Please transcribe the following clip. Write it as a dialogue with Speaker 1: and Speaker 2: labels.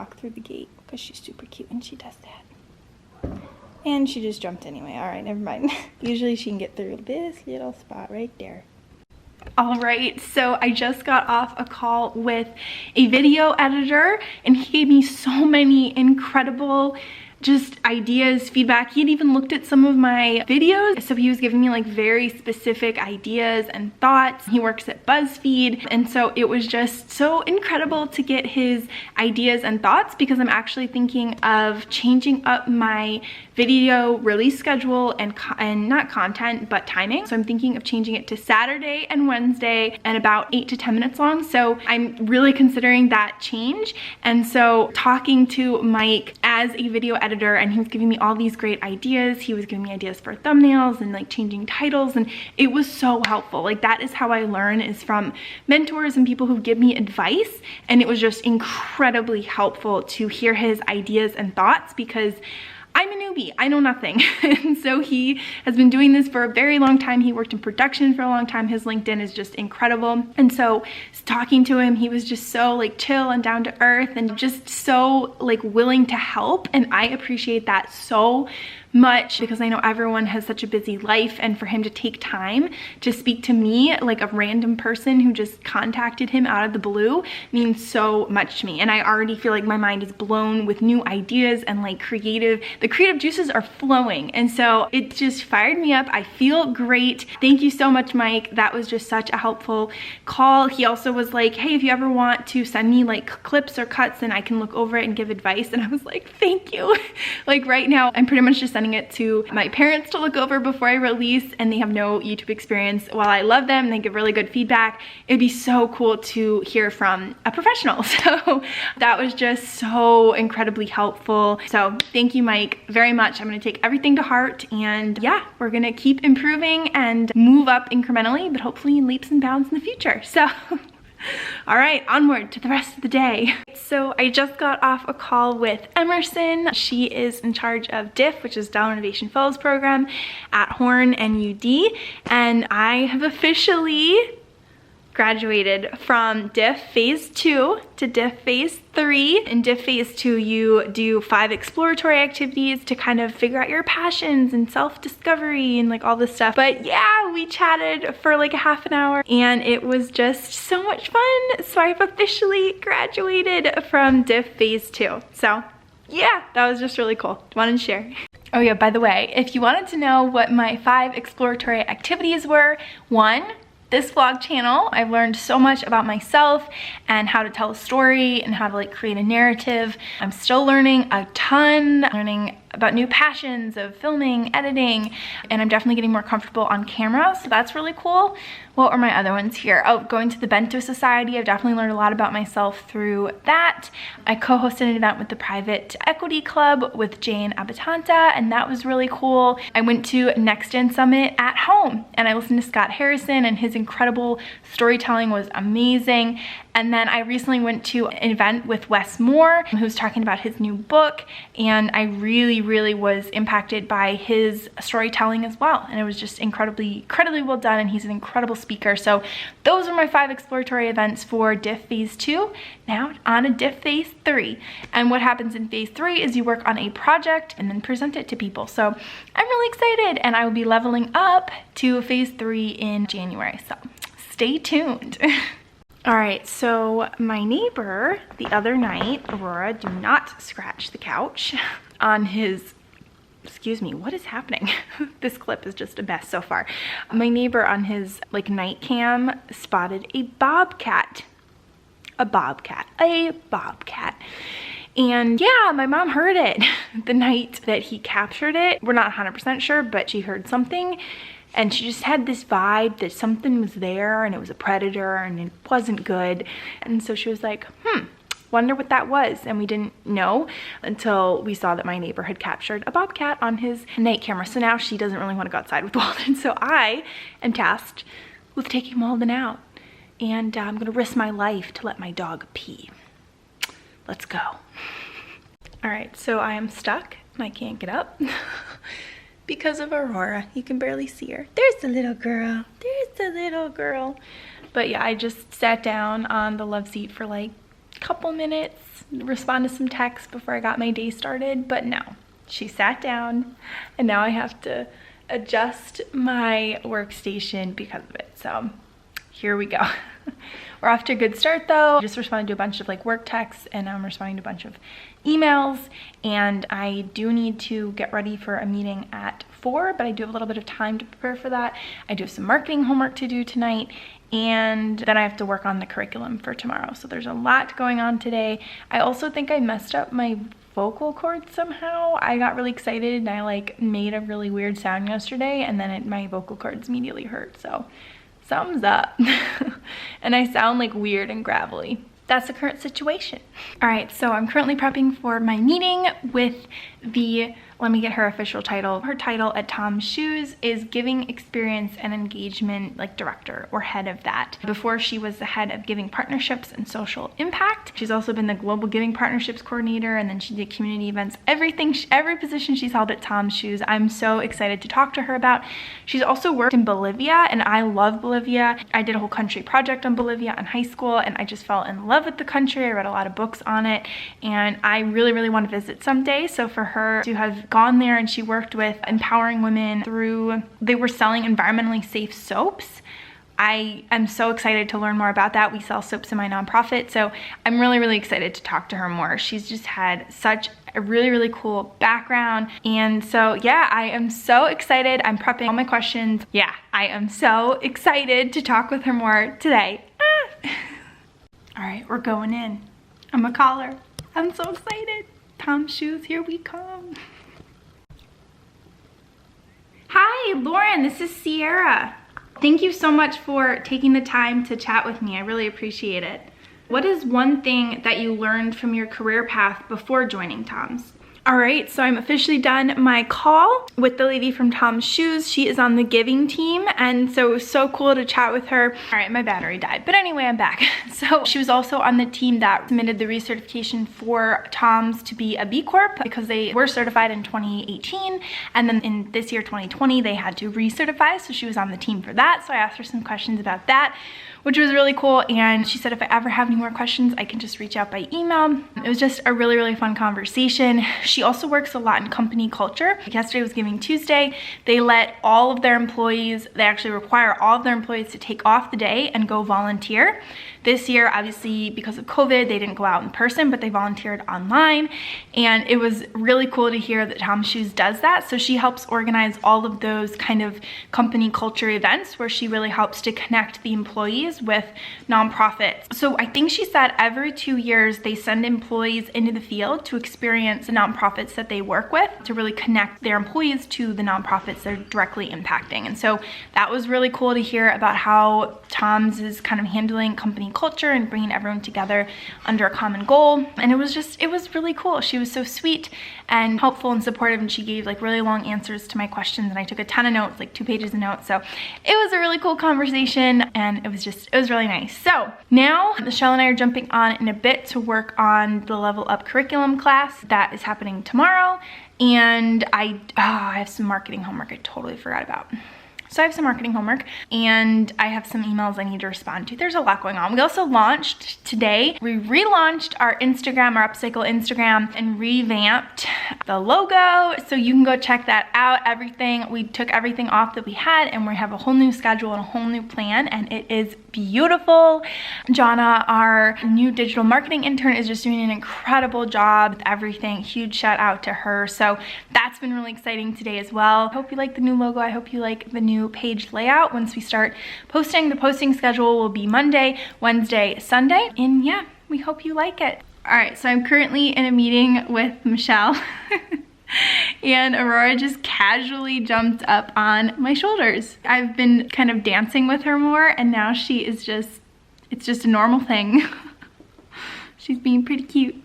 Speaker 1: walk through the gate because she's super cute and she does that. And she just jumped anyway. All right, never mind. Usually she can get through this little spot right there. All right, so I just got off a call with a video editor and he gave me so many incredible just ideas, feedback. He had even looked at some of my videos, so he was giving me like very specific ideas and thoughts. He works at BuzzFeed, and so it was just so incredible to get his ideas and thoughts, because I'm actually thinking of changing up my video release schedule and not content but timing. So I'm thinking of changing it to Saturday and Wednesday and about 8 to 10 minutes long. So I'm really considering that change. And so talking to Mike as a video editor, and he was giving me all these great ideas. He was giving me ideas for thumbnails and like changing titles, and it was so helpful. Like that is how I learn, is from mentors and people who give me advice. And it was just incredibly helpful to hear his ideas and thoughts, because I'm a newbie, I know nothing. And so he has been doing this for a very long time. He worked in production for a long time. His LinkedIn is just incredible. And so talking to him, he was just so like chill and down to earth and just so like willing to help. And I appreciate that so much, because I know everyone has such a busy life, and for him to take time to speak to me, like a random person who just contacted him out of the blue, means so much to me. And I already feel like my mind is blown with new ideas and like the creative juices are flowing. And so it just fired me up. I feel great. Thank you so much, Mike. That was just such a helpful call. He also was like, hey, if you ever want to send me like clips or cuts, then I can look over it and give advice. And I was like, thank you. Like right now, I'm pretty much just sending it to my parents to look over before I release, and they have no YouTube experience. While I love them, they give really good feedback. It'd be so cool to hear from a professional. So that was just so incredibly helpful. So thank you, Mike, very much. I'm gonna take everything to heart, and yeah, we're gonna keep improving and move up incrementally, but hopefully in leaps and bounds in the future. So all right, onward to the rest of the day. So I just got off a call with Emerson. She is in charge of DIF, which is Down Innovation Fellows Program at Horn and UD. And I have officially graduated from DIF Phase 2 to DIF Phase 3. In DIF Phase 2, you do 5 exploratory activities to kind of figure out your passions and self-discovery and like all this stuff. But yeah, we chatted for like a half an hour and it was just so much fun. So I've officially graduated from DIF Phase 2. So yeah, that was just really cool. Wanted to share. Oh yeah, by the way, if you wanted to know what my 5 exploratory activities were, 1, this vlog channel. I've learned so much about myself and how to tell a story and how to like create a narrative. I'm still learning a ton, learning about new passions of filming, editing, and I'm definitely getting more comfortable on camera, so that's really cool. What were my other ones here? Oh, going to the Bento Society. I've definitely learned a lot about myself through that. I co-hosted an event with the Private Equity Club with Jane Abatanta, and that was really cool. I went to Next Gen Summit at home, and I listened to Scott Harrison, and his incredible storytelling was amazing. And then I recently went to an event with Wes Moore, who's talking about his new book, and I really was impacted by his storytelling as well. And it was just incredibly well done, and he's an incredible speaker. So those are my 5 exploratory events for DIF Phase 2. Now on a DIF Phase 3. And what happens in Phase 3 is you work on a project and then present it to people. So I'm really excited, and I will be leveling up to Phase 3 in January. So stay tuned. All right, so my neighbor the other night, Aurora, do not scratch the couch, on his, excuse me, what is happening? This clip is just a mess so far. My neighbor on his like night cam spotted a bobcat. A bobcat. And yeah, my mom heard it the night that he captured it. We're not 100% sure, but she heard something. And she just had this vibe that something was there and it was a predator and it wasn't good. And so she was like, wonder what that was. And we didn't know until we saw that my neighbor had captured a bobcat on his night camera. So now she doesn't really want to go outside with Walden. So I am tasked with taking Walden out. And I'm going to risk my life to let my dog pee. Let's go. All right, so I am stuck and I can't get up. Because of Aurora. You can barely see her. There's the little girl. There's the little girl. But yeah, I just sat down on the love seat for like couple minutes, respond to some texts before I got my day started, but no, she sat down and now I have to adjust my workstation because of it. So here we go. We're off to a good start though. I just responded to a bunch of like work texts and I'm responding to a bunch of emails, and I do need to get ready for a meeting at 4, but I do have a little bit of time to prepare for that. I do have some marketing homework to do tonight, and then I have to work on the curriculum for tomorrow. So there's a lot going on today. I also think I messed up my vocal cords somehow. I got really excited and I like made a really weird sound yesterday, and then my vocal cords immediately hurt. So thumbs up. And I sound like weird and gravelly. That's the current situation. All right, so I'm currently prepping for my meeting with the, let me get her official title. Her title at Tom's Shoes is Giving Experience and Engagement like director or head of that. Before, she was the head of Giving Partnerships and Social Impact. She's also been the Global Giving Partnerships Coordinator, and then she did community events. Every position she's held at Tom's Shoes, I'm so excited to talk to her about. She's also worked in Bolivia, and I love Bolivia. I did a whole country project on Bolivia in high school, and I just fell in love with the country. I read a lot of books on it, and I really, really want to visit someday. So for her to have gone there, and she worked with empowering women through, they were selling environmentally safe soaps. I am so excited to learn more about that. We sell soaps in my nonprofit, so I'm really, really excited to talk to her more. She's just had such a really, really cool background. And so yeah, I am so excited. I'm prepping all my questions. Yeah, I am so excited to talk with her more today. All right, we're going in. I'm a caller. I'm so excited. Tom's Shoes, here we come. Hi, Lauren, this is Sierra. Thank you so much for taking the time to chat with me. I really appreciate it. What is one thing that you learned from your career path before joining Tom's? All right, so I'm officially done my call with the lady from Tom's Shoes. She is on the giving team, and so it was so cool to chat with her. All right, my battery died, but anyway, I'm back. So she was also on the team that submitted the recertification for Tom's to be a B Corp, because they were certified in 2018, and then in this year, 2020, they had to recertify, so she was on the team for that. So I asked her some questions about that, which was really cool, and she said if I ever have any more questions, I can just reach out by email. It was just a really, really fun conversation. She also works a lot in company culture. Yesterday was Giving Tuesday. They let all of their employees, they actually require all of their employees to take off the day and go volunteer. This year, obviously, because of COVID, they didn't go out in person, but they volunteered online. And it was really cool to hear that Tom's Shoes does that. So she helps organize all of those kind of company culture events where she really helps to connect the employees with nonprofits. So I think she said every 2 years, they send employees into the field to experience the nonprofits that they work with, to really connect their employees to the nonprofits they're directly impacting. And so that was really cool to hear about how Tom's is kind of handling company culture and bringing everyone together under a common goal. And it was really cool. She was so sweet and helpful and supportive, and she gave like really long answers to my questions, and I took a ton of notes, like 2 pages of notes. So it was a really cool conversation, and it was really nice. So now Michelle and I are jumping on in a bit to work on the Level Up curriculum class that is happening tomorrow. And I have some marketing homework I totally forgot about. So I have some marketing homework, and I have some emails I need to respond to. There's a lot going on. We also launched today. We relaunched our Instagram, our Upcycle Instagram, and revamped the logo. So you can go check that out. We took everything off that we had, and we have a whole new schedule and a whole new plan, and it is beautiful. Jana, our new digital marketing intern, is just doing an incredible job with everything. Huge shout out to her. So that's been really exciting today as well. I hope you like the new logo. I hope you like the new page layout. Once we start posting, the posting schedule will be Monday, Wednesday, Sunday. And yeah, we hope you like it. All right, so I'm currently in a meeting with Michelle and Aurora just casually jumped up on my shoulders. I've been kind of dancing with her more, and now she is it's just a normal thing. She's being pretty cute.